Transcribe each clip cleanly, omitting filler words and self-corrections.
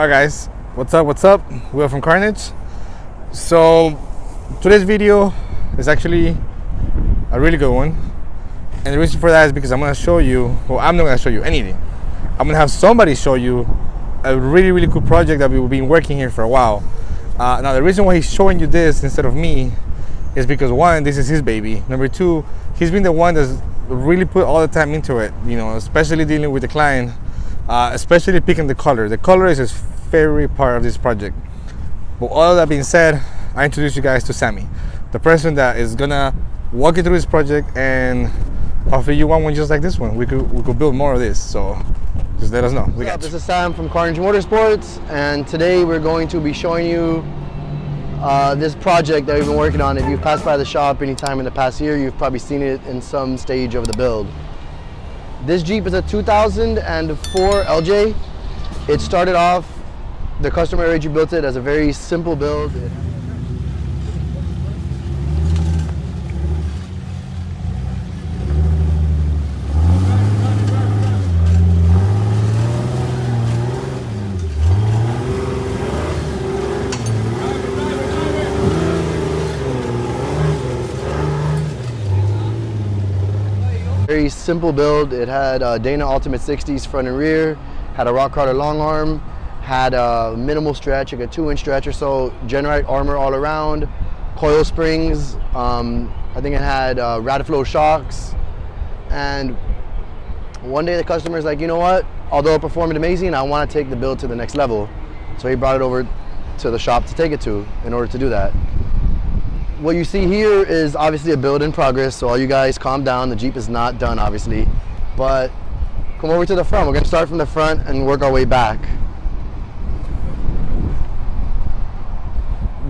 Alright guys, what's up, Will from Karnage. So today's video is actually a really good one, and the reason for that is because I'm going to show you, well, I'm not going to show you anything. I'm going to have somebody show you a really cool project that we've been working here for a while. Now the reason why he's showing you this instead of me is because, one, this is his baby. Number two, he's been the one that's really put all the time into it, you know, especially dealing with the client, especially picking the color. The color is his favorite part of this project. But all that being said, I introduce you guys to Sami, the person that is gonna walk you through this project, and hopefully you want one just like this one. We could build more of this, so just let us know. We got you. This is Sam from Karnage Motorsports, and today we're going to be showing you this project that we've been working on. If you've passed by the shop anytime in the past year, you've probably seen it in some stage of the build. This Jeep is a 2004 LJ. It started off, the customer originally built it as a very simple build. Very simple build. It had Dana Ultimate 60s front and rear, had a rock crawler long arm, had a minimal stretch, like a 2-inch stretch or so, Generite armor all around, coil springs. I think it had Radiflow shocks. And one day the customer's like, you know what? Although it performed amazing, I want to take the build to the next level. So he brought it over to the shop to take it to in order to do that. What you see here is obviously a build in progress, so all you guys calm down. The Jeep is not done, obviously, but come over to the front. We're going to start from the front and work our way back.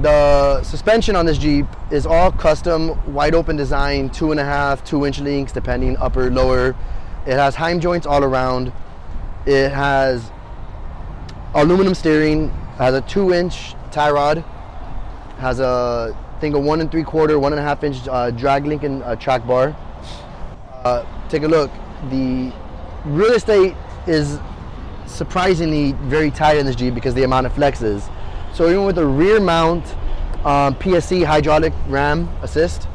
The suspension on this Jeep is all custom, wide open design, 2.5, 2-inch links, depending upper, lower. It has Heim joints all around. It has aluminum steering, has a 2-inch tie rod, has a I think a 1 3/4, 1.5-inch drag link and track bar. Take a look. The real estate is surprisingly very tight in this Jeep because the amount of flexes. So even with the rear mount PSC hydraulic ram assist,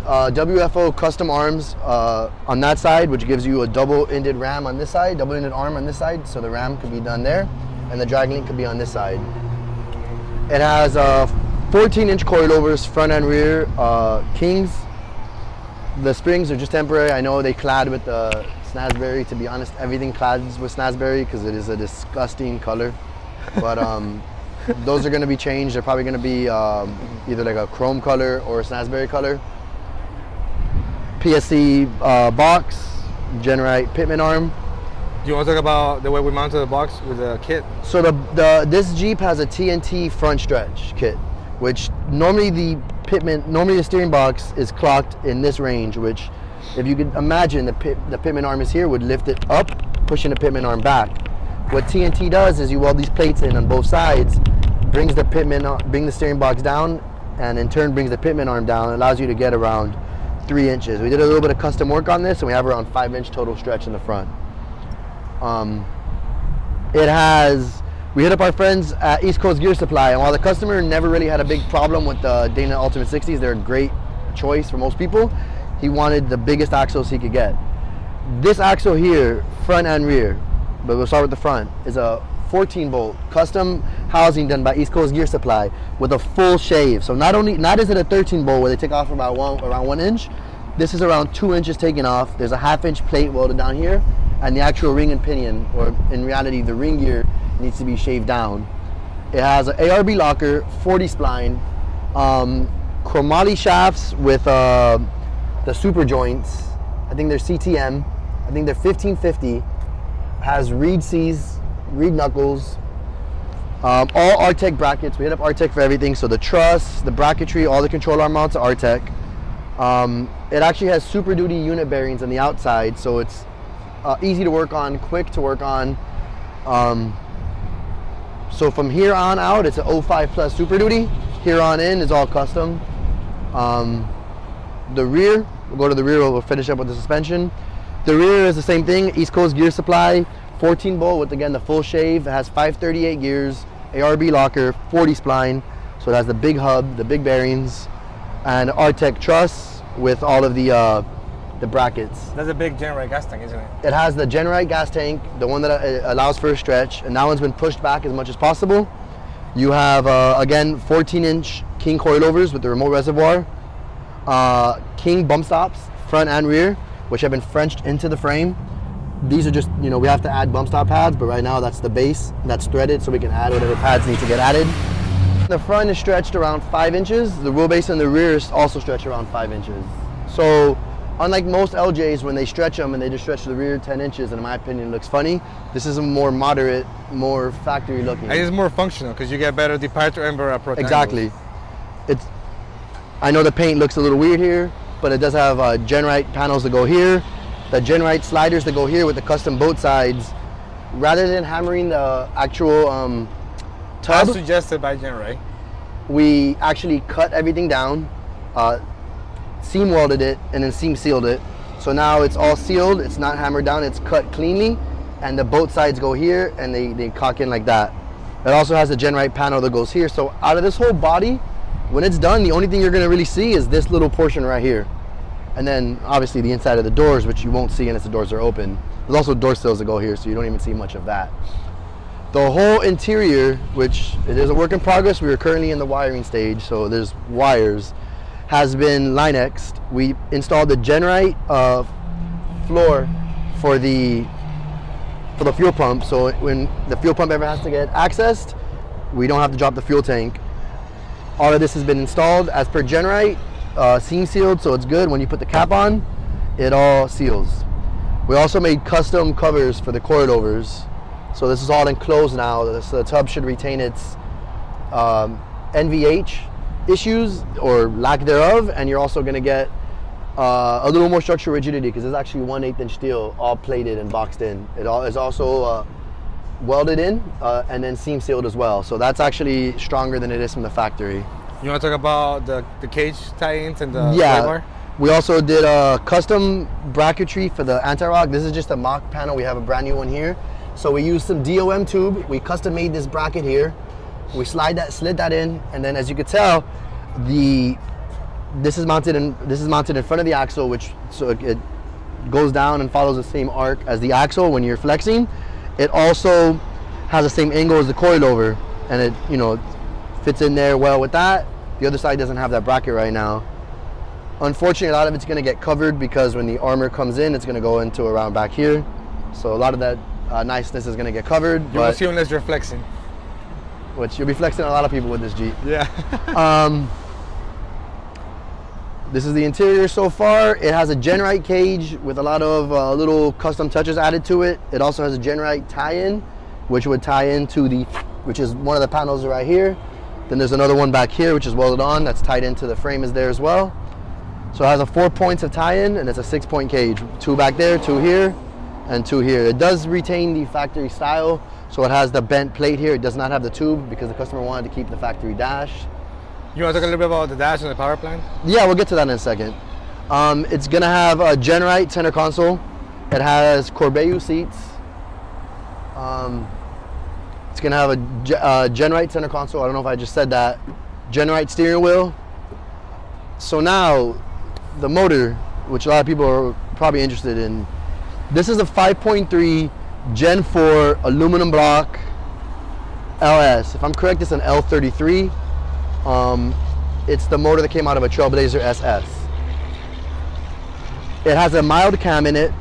WFO custom arms on that side, which gives you a double-ended ram on this side, double-ended arm on this side, so the ram could be done there, and the drag link could be on this side. It has 14-inch coilovers, front and rear, Kings. The springs are just temporary. I know they clad with the Snazberry. To be honest, everything clads with Snazberry because it is a disgusting color. But those are going to be changed. They're probably going to be either like a chrome color or a Snazberry color. PSC box, Generite pitman arm. Do you want to talk about the way we mounted the box with the kit? So this Jeep has a TNT front stretch kit, which normally the steering box is clocked in this range, which if you could imagine the pitman arm is here, would lift it up, pushing the pitman arm back. What TNT does is you weld these plates in on both sides, brings the steering box down, and in turn brings the pitman arm down. It allows you to get around 3 inches. We did a little bit of custom work on this, and we have around 5-inch total stretch in the front. We hit up our friends at East Coast Gear Supply, and while the customer never really had a big problem with the Dana Ultimate 60s, they're a great choice for most people, he wanted the biggest axles he could get. This axle here, front and rear, but we'll start with the front, is a 14-bolt custom housing done by East Coast Gear Supply with a full shave. So not is it a 13-bolt where they take off around 1 inch, this is around 2 inches taken off. There's a 1/2-inch plate welded down here, and the actual ring and pinion, or in reality the ring gear, needs to be shaved down. It has an ARB locker, 40 spline, chromoly shafts with the super joints. I think they're CTM. I think they're 1550. Has reed C's, reed knuckles, all Artec brackets. We hit up Artec for everything. So the truss, the bracketry, all the control arm mounts are Artec. It actually has Super Duty unit bearings on the outside, so it's easy to work on, quick to work on. So from here on out, it's an 05 plus Super Duty. Here on in is all custom. The rear, we'll go to the rear, we'll finish up with the suspension. The rear is the same thing, East Coast Gear Supply, 14 bolt with, again, the full shave. It has 538 gears, ARB locker, 40 spline. So it has the big hub, the big bearings, and R-Tech truss with all of the brackets. That's a big Generate gas tank, isn't it? It has the Generite gas tank, the one that allows for a stretch, and that one's been pushed back as much as possible. You have, again, 14-inch King coilovers with the remote reservoir, King bump stops, front and rear, which have been Frenched into the frame. These are just, you know, we have to add bump stop pads, but right now that's the base that's threaded, so we can add whatever pads need to get added. The front is stretched around 5 inches. The wheelbase in the rear is also stretched around 5 inches. So unlike most LJs, when they stretch them and they just stretch the rear 10 inches, and in my opinion, it looks funny, this is a more moderate, more factory looking. And it's more functional because you get better departure and approach. Exactly. It's, I know the paint looks a little weird here, but it does have Genrite panels that go here, the Genrite sliders that go here with the custom boat sides. Rather than hammering the actual tub, as suggested by Generate, we actually cut everything down, seam welded it, and then seam sealed it. So now it's all sealed, it's not hammered down, it's cut cleanly, and the both sides go here and they cock in like that. It also has a Genrite panel that goes here. So out of this whole body, when it's done, the only thing you're gonna really see is this little portion right here. And then obviously the inside of the doors, which you won't see unless the doors are open. There's also door sills that go here, so you don't even see much of that. The whole interior, which it is a work in progress, we are currently in the wiring stage, so there's wires, has been Linexed. We installed the Genrite floor for the fuel pump, so when the fuel pump ever has to get accessed, we don't have to drop the fuel tank. All of this has been installed as per Genrite, seam sealed, so it's good. When you put the cap on, it all seals. We also made custom covers for the coilovers. So this is all enclosed now, so the tub should retain its NVH issues or lack thereof, and you're also going to get a little more structural rigidity because it's actually 1/8 inch steel, all plated and boxed in. It all is also welded in and then seam sealed as well. So that's actually stronger than it is from the factory. You want to talk about the cage tie-ins and the bar? We also did a custom bracketry for the anti-rock. This is just a mock panel. We have a brand new one here. So we used some DOM tube. We custom made this bracket here. We slid that in, and then as you can tell, this is mounted in front of the axle, which so it goes down and follows the same arc as the axle when you're flexing. It also has the same angle as the coilover, and it, you know, fits in there well with that. The other side doesn't have that bracket right now. Unfortunately, a lot of it's going to get covered because when the armor comes in, it's going to go into around back here. So a lot of that niceness is going to get covered. You will see unless you're flexing. Which you'll be flexing a lot of people with this Jeep. Yeah. This is the interior so far. It has a Genrite cage with a lot of little custom touches added to it. It also has a Genrite tie-in, which would tie into which is one of the panels right here. Then there's another one back here, which is welded on. That's tied into the frame is there as well. So it has a 4 points of tie-in, and it's a 6-point cage. 2 back there, 2 here, and 2 here. It does retain the factory style, so it has the bent plate here. It does not have the tube because the customer wanted to keep the factory dash. You want to talk a little bit about the dash and the power plant? Yeah, we'll get to that in a second. It's gonna have a Genrite center console. It has Corbeil seats. It's gonna have a Genrite center console. I don't know if I just said that. Genrite steering wheel. So now, the motor, which a lot of people are probably interested in. This is a 5.3 Gen 4 aluminum block LS. If I'm correct, it's an L33. It's the motor that came out of a Trailblazer SS. It has a mild cam in it,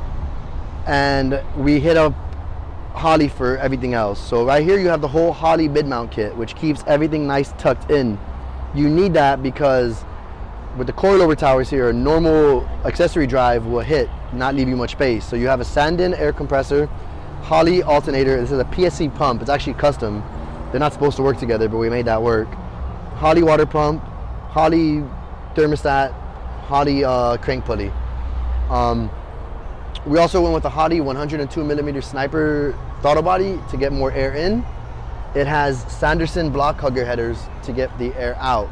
and we hit a Holley for everything else. So right here you have the whole Holley mid-mount kit, which keeps everything nice tucked in. You need that because with the coilover towers here, a normal accessory drive will hit, not leave you much space. So you have a Sandin air compressor, Holley alternator. This is a PSC pump. It's actually custom. They're not supposed to work together, but we made that work. Holley water pump, Holley thermostat, Holley crank pulley. We also went with the Holley 102mm sniper throttle body to get more air in. It has Sanderson block hugger headers to get the air out.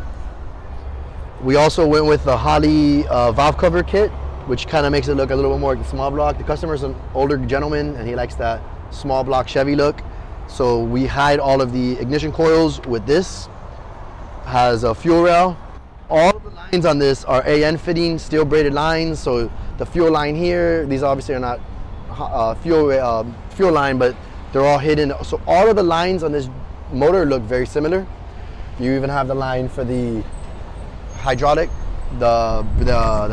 We also went with the Holley valve cover kit, which kind of makes it look a little bit more like the small block. The customer's an older gentleman and he likes that small block Chevy look. So we hide all of the ignition coils with this. Has a fuel rail. All of the lines on this are AN fitting, steel braided lines. So the fuel line here, these obviously are not fuel line, but they're all hidden. So all of the lines on this motor look very similar. You even have the line for the hydraulic, the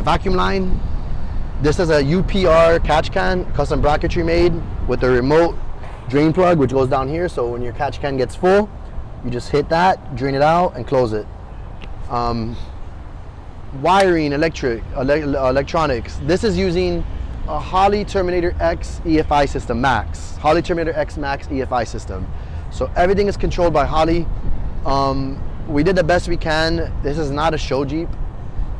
vacuum line. This is a UPR catch can, custom bracketry made with a remote drain plug, which goes down here. So when your catch can gets full, you just hit that, drain it out, and close it. Wiring, electronics. This is using a Holley Terminator X EFI system Max. Holley Terminator X Max EFI system. So everything is controlled by Holley. We did the best we can. This is not a show Jeep.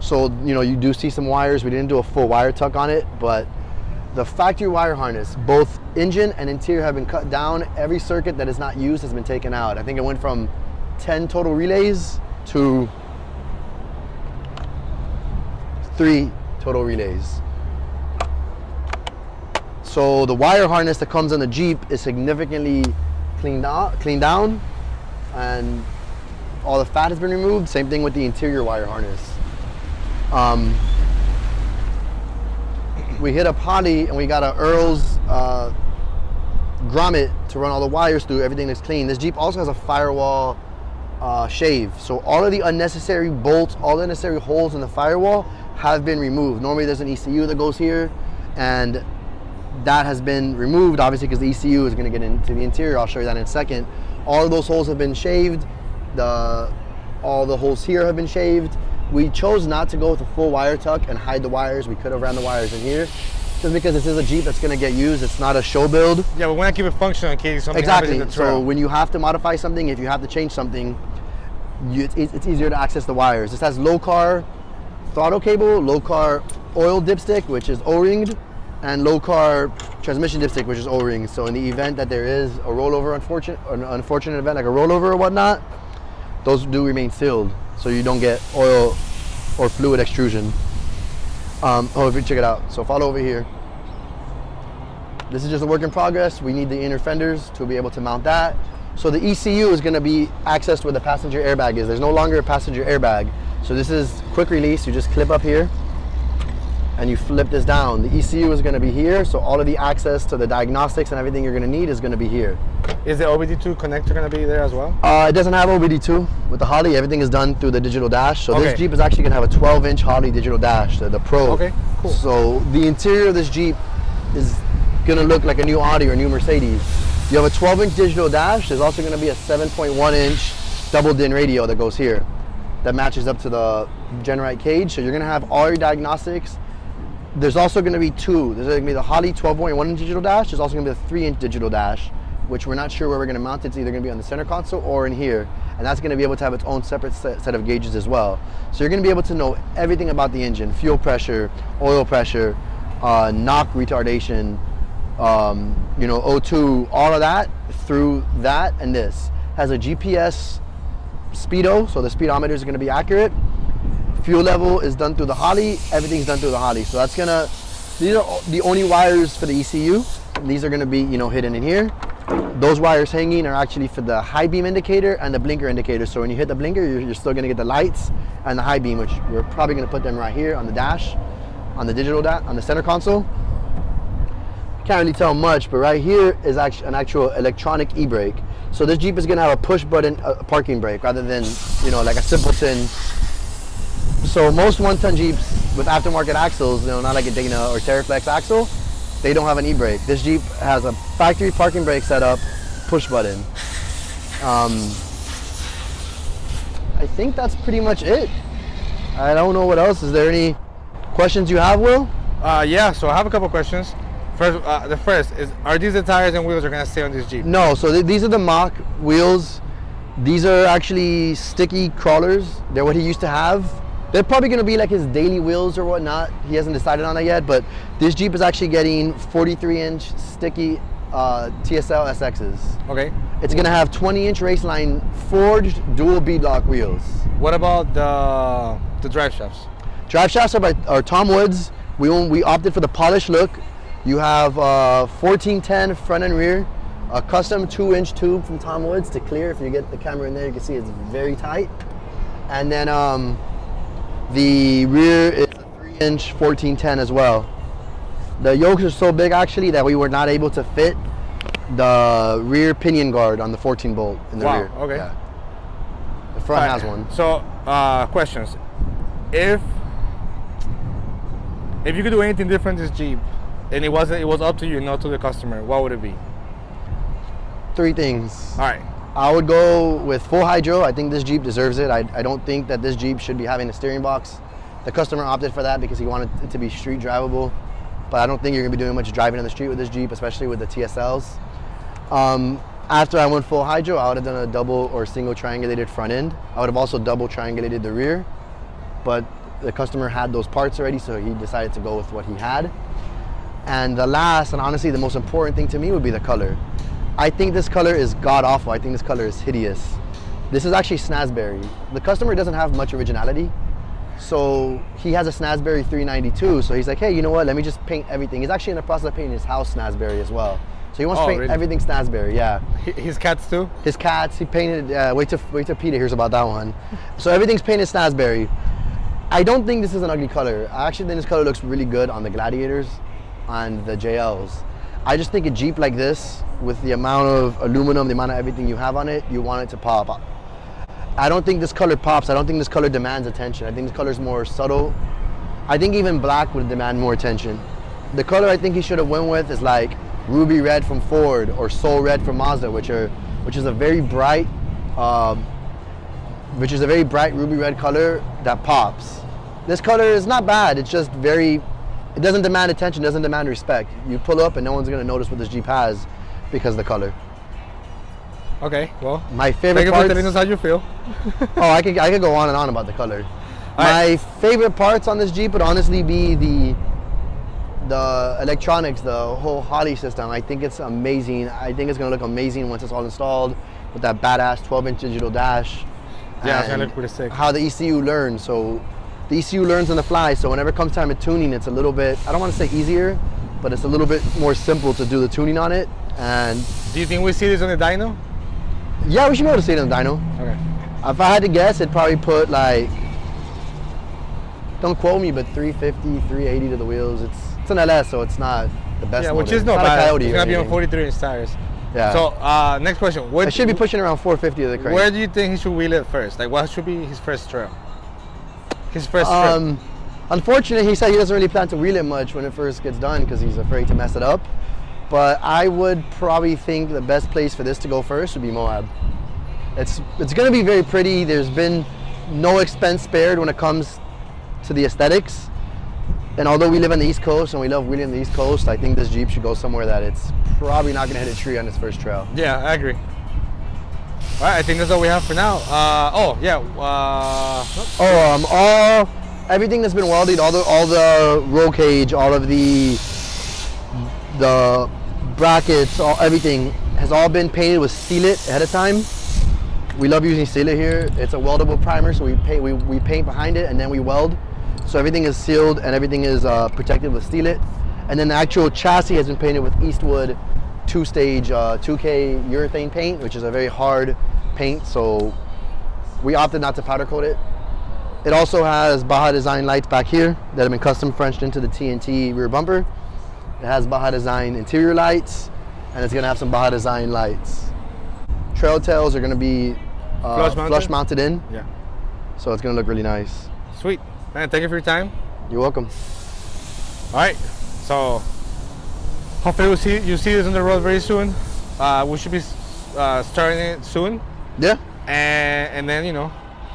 So, you know, you do see some wires. We didn't do a full wire tuck on it, but the factory wire harness, both engine and interior, have been cut down. Every circuit that is not used has been taken out. I think it went from 10 total relays to 3 total relays. So the wire harness that comes on the Jeep is significantly cleaned down, and all the fat has been removed. Same thing with the interior wire harness. We hit up Holley and we got a Earl's grommet to run all the wires through. Everything is clean. This Jeep also has a firewall shave. So all of the unnecessary bolts, all the unnecessary holes in the firewall have been removed. Normally there's an ECU that goes here, and that has been removed, obviously, because the ECU is going to get into the interior. I'll show you that in a second. All of those holes have been shaved. All the holes here have been shaved. We chose not to go with a full wire tuck and hide the wires. We could have ran the wires in here, just because this is a Jeep that's going to get used. It's not a show build. Yeah, but we want to keep it functional in case something happens in the trail. So when you have to modify something, if you have to change something, it's easier to access the wires. This has low car throttle cable, low car oil dipstick, which is O-ringed, and low car transmission dipstick, which is O-ringed. So in the event that there is a rollover, an unfortunate event like a rollover or whatnot, those do remain sealed, so you don't get oil or fluid extrusion. Check it out. So follow over here. This is just a work in progress. We need the inner fenders to be able to mount that. So the ECU is going to be accessed where the passenger airbag is. There's no longer a passenger airbag. So this is quick release. You just clip up here and you flip this down. The ECU is going to be here, so all of the access to the diagnostics and everything you're going to need is going to be here. Is the OBD2 connector going to be there as well? It doesn't have OBD2. With the Holley, everything is done through the digital dash. So okay. This Jeep is actually going to have a 12-inch Holley digital dash, the Pro. Okay, cool. So the interior of this Jeep is going to look like a new Audi or a new Mercedes. You have a 12-inch digital dash. There's also going to be a 7.1-inch double DIN radio that goes here that matches up to the Genrite cage. So you're going to have all your diagnostics. There's also going to be two. There's going to be the Holley 12.1-inch digital dash. There's also going to be the 3-inch digital dash, which we're not sure where we're going to mount it. It's either going to be on the center console or in here. And that's going to be able to have its own separate set of gauges as well. So you're going to be able to know everything about the engine, fuel pressure, oil pressure, knock retardation, O2, all of that through that. And this has a GPS speedo, so the speedometer is going to be accurate. Fuel level is done through the Holley. Everything's done through the Holley. So that's gonna, these are the only wires for the ECU. These are gonna be, hidden in here. Those wires hanging are actually for the high beam indicator and the blinker indicator. So when you hit the blinker, you're still gonna get the lights and the high beam, which we're probably gonna put them right here on the dash, on the digital on the center console. Can't really tell much, but right here is actually an actual electronic e-brake. So this Jeep is gonna have a push button parking brake rather than, like a simpleton. So most 1-ton Jeeps with aftermarket axles, not like a Dana or Terraflex axle, they don't have an e-brake. This Jeep has a factory parking brake setup, push button. I think that's pretty much it. I don't know what else. Is there any questions you have, Will? Yeah, so I have a couple questions. First, the first is, are these the tires and wheels are going to stay on this Jeep? No, so these are the mock wheels. These are actually sticky crawlers. They're what he used to have. They're probably going to be like his daily wheels or whatnot. He hasn't decided on that yet, but this Jeep is actually getting 43-inch sticky TSL SXs. Okay. It's going to have 20-inch Raceline forged dual beadlock wheels. What about the drive shafts? Drive shafts are by Tom Woods. We opted for the polished look. You have 1410 front and rear, a custom 2-inch tube from Tom Woods to clear. If you get the camera in there, you can see it's very tight. And then the rear is a 3-inch 1410 as well. The yokes are so big actually that we were not able to fit the rear pinion guard on the 14 bolt in the rear. Okay. Yeah. The front has one. So, questions. If you could do anything different in this Jeep, and it was up to you, not to the customer, what would it be? 3 things. All right. I would go with full hydro. I think this Jeep deserves it. I don't think that this Jeep should be having a steering box. The customer opted for that because he wanted it to be street drivable. But I don't think you're gonna be doing much driving on the street with this Jeep, especially with the TSLs. After I went full hydro, I would have done a double or single triangulated front end. I would have also double triangulated the rear, but the customer had those parts already, so he decided to go with what he had. And the last, and honestly the most important thing to me, would be the color. I think this color is god-awful. I think this color is hideous. This is actually Snazberry. The customer doesn't have much originality. So he has a Snazberry 392, so he's like, hey, you know what, let me just paint everything. He's actually in the process of painting his house Snazberry as well. So he wants to paint everything Snazberry, yeah. His cats too? His cats, he painted, wait till Peter hears about that one. So everything's painted Snazberry. I don't think this is an ugly color. I actually think this color looks really good on the Gladiators and the JLs. I just think a Jeep like this, with the amount of aluminum, the amount of everything you have on it, you want it to pop. I don't think this color pops. I don't think this color demands attention. I think this color is more subtle. I think even black would demand more attention. The color I think he should have went with is like Ruby Red from Ford or Soul Red from Mazda, which is a very bright ruby red color that pops. This color is not bad. It's just it doesn't demand attention, doesn't demand respect. You pull up and no one's gonna notice what this Jeep has because of the color. Okay, well, my favorite parts. Thank you for telling us how you feel. Oh, I could go on and on about the color. My favorite parts on this Jeep would honestly be the electronics, the whole Holley system. I think it's amazing. I think it's gonna look amazing once it's all installed with that badass 12-inch digital dash. Yeah, it's gonna look pretty sick. How the ECU learns. So the ECU learns on the fly. So whenever it comes time to tuning, it's a little bit, I don't want to say easier, but it's a little bit more simple to do the tuning on it. And do you think we see this on the dyno? Yeah, we should be able to see it on the dyno. Okay. If I had to guess, it'd probably put like, don't quote me, but 350, 380 to the wheels. It's an LS, so it's not the best. Yeah, motor. which is not bad. It's gonna be on 43-inch tires. Yeah. So next question. I should be pushing around 450 to the crate. Where do you think he should wheel it first? Like, what should be his first trail? His first trip? Unfortunately, he said he doesn't really plan to wheel it much when it first gets done because he's afraid to mess it up. But I would probably think the best place for this to go first would be Moab. It's going to be very pretty. There's been no expense spared when it comes to the aesthetics. And although we live on the East Coast and we love wheeling on the East Coast, I think this Jeep should go somewhere that it's probably not going to hit a tree on its first trail. Yeah, I agree. All right, I think that's all we have for now. Everything that's been welded, all the roll cage, all of the brackets, everything has all been painted with Seal-It ahead of time. We love using Seal-It here. It's a weldable primer, so we paint behind it and then we weld. So everything is sealed and everything is protected with Seal-It. And then the actual chassis has been painted with Eastwood 2-stage 2K urethane paint, which is a very hard paint, so we opted not to powder coat it. It also has Baja Design lights back here that have been custom Frenched into the TNT rear bumper. It has Baja Design interior lights, and it's gonna have some Baja Design lights. Trail tails are gonna be flush mounted in. Yeah. So it's gonna look really nice. Sweet. Man, thank you for your time. You're welcome. All right, so hopefully you see this on the road very soon. We should be starting it soon. Yeah. And then, you know,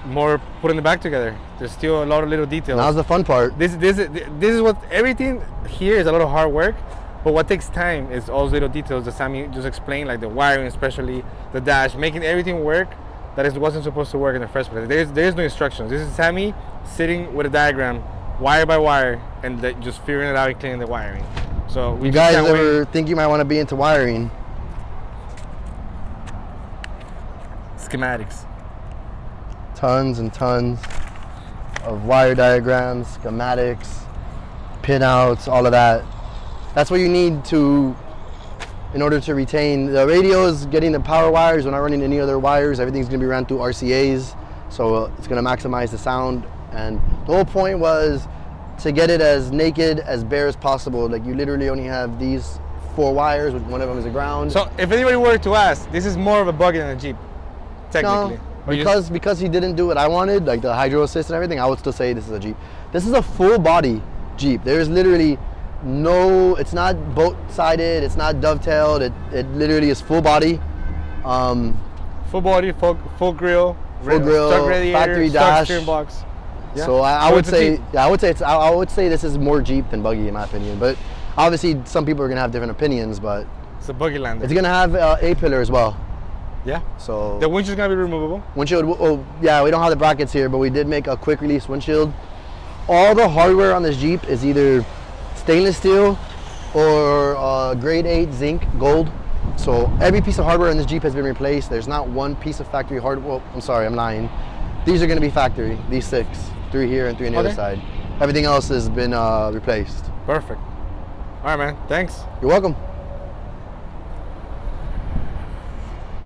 more putting the back together. There's still a lot of little details. Now's the fun part. This is what everything here is a lot of hard work, but what takes time is all those little details that Sami just explained, like the wiring, especially the dash, making everything work that it wasn't supposed to work in the first place. There's no instructions. This is Sami sitting with a diagram, wire by wire, and just figuring it out and cleaning the wiring. So you guys ever think you might want to be into wiring? Schematics. Tons and tons of wire diagrams, schematics, pinouts, all of that. That's what you need to, in order to retain the radios, getting the power wires. We're not running any other wires. Everything's gonna be ran through RCAs. So it's gonna maximize the sound. And the whole point was to get it as naked, as bare as possible. Like you literally only have these 4 wires, one of them is a ground. So if anybody were to ask, this is more of a buggy than a Jeep, technically. No, because he didn't do what I wanted, like the hydro assist and everything, I would still say this is a Jeep. This is a full body Jeep. There's literally no, it's not boat sided, it's not dovetailed, it literally is full body. Full body, full grill, stock radiator, factory stock dash. steering box. Yeah. So I So would it's a say, Jeep. yeah, I would say this is more Jeep than buggy in my opinion. But obviously some people are gonna have different opinions, but It's a buggy lander. it's gonna have a pillar as well. Yeah. So The winch is gonna be removable. windshield, oh yeah, we don't have the brackets here, but we did make a quick release windshield. All the hardware on this Jeep is either stainless steel or grade 8 zinc gold. So every piece of hardware in this Jeep has been replaced. There's not one piece of factory hardware. Well, I'm sorry, I'm lying. These are gonna be factory, these 6, 3 here and 3 on the other side. Everything else has been replaced. Perfect. All right, man. Thanks. You're welcome.